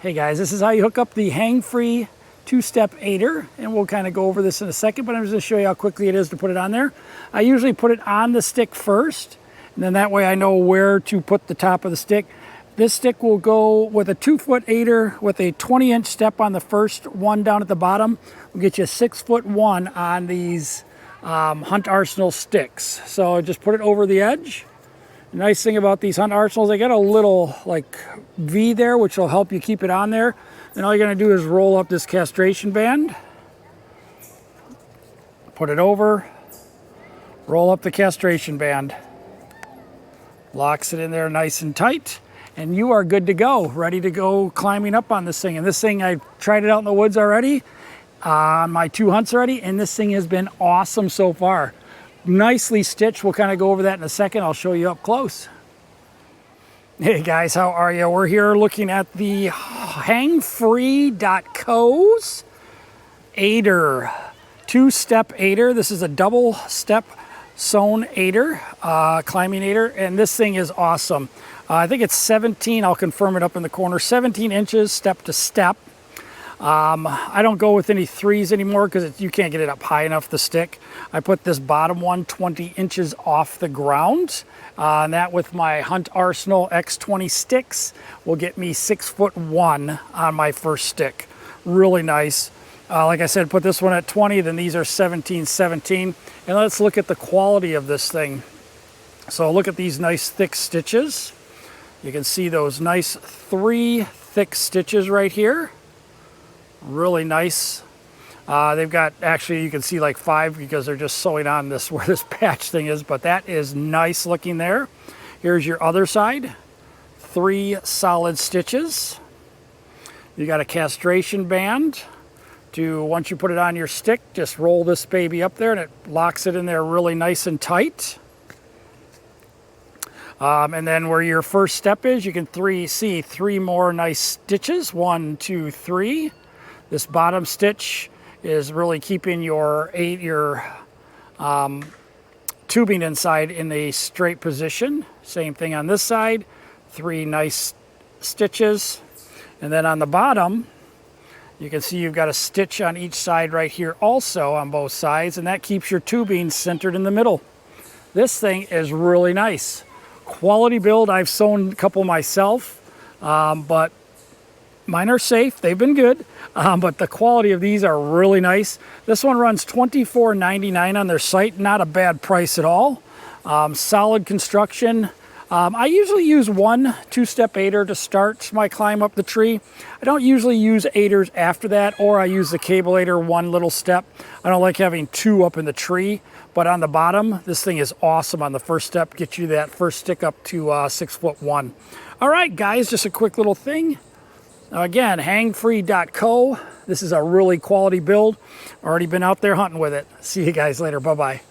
Hey guys, this is how you hook up the Hangfree two-step aider, and we'll kind of go over this in a second, but I'm just going to show you how quickly it is to put it on there. I usually put it on the stick first, and then that way I know where to put the top of the stick. This stick will go with a 2-foot aider with a 20-inch step on the first one down at the bottom. We'll get you a 6-foot one on these Hunt Arsenal sticks. So just put it over the edge. The nice thing about these Hunt Arsenals, they got a little like V there, which will help you keep it on there. And all you're going to do is roll up this castration band, put it over, roll up the castration band, locks it in there nice and tight, and you are good to go, ready to go climbing up on this thing. And this thing, I tried it out in the woods already, on my 2 hunts already, and this thing has been awesome so far. Nicely stitched. We'll kind of go over that in a second. I'll show you up close. Hey guys, how are you? We're here looking at the Hangfree.co's aider, two-step aider. This is a double step sewn aider, climbing aider, and this thing is awesome. I think it's 17, I'll confirm it up in the corner, 17 inches step to step. I don't go with any 3s anymore because you can't get it up high enough to stick. I put this bottom one 20 inches off the ground. And that with my Hunt Arsenal X20 sticks will get me 6'1" on my first stick. Really nice. Like I said, put this one at 20, then these are 17. And let's look at the quality of this thing. So look at these nice thick stitches. You can see those nice 3 thick stitches right here. Really nice. They've got, actually you can see like 5 because they're just sewing on this where this patch thing is, but that is nice looking there. Here's your other side. 3 solid stitches. You got a castration band to, once you put it on your stick, just roll this baby up there and it locks it in there really nice and tight. And then where your first step is, you can see 3 more nice stitches. 1, 2, 3. This bottom stitch is really keeping your tubing inside in a straight position. Same thing on this side. 3 nice stitches. And then on the bottom, you can see you've got a stitch on each side right here also on both sides, and that keeps your tubing centered in the middle. This thing is really nice. Quality build. I've sewn a couple myself, but mine are safe. They've been good, but the quality of these are really nice. This one runs $24.99 on their site. Not a bad price at all. Solid construction. I usually use 1 2-step aider to start my climb up the tree. I don't usually use aiders after that, or I use the cable aider 1 little step. I don't like having 2 up in the tree, but on the bottom, this thing is awesome on the first step. Get you that first stick up to 6'1". All right, guys, just a quick little thing. Again, Hangfree.co. This is a really quality build. Already been out there hunting with it. See you guys later. Bye-bye.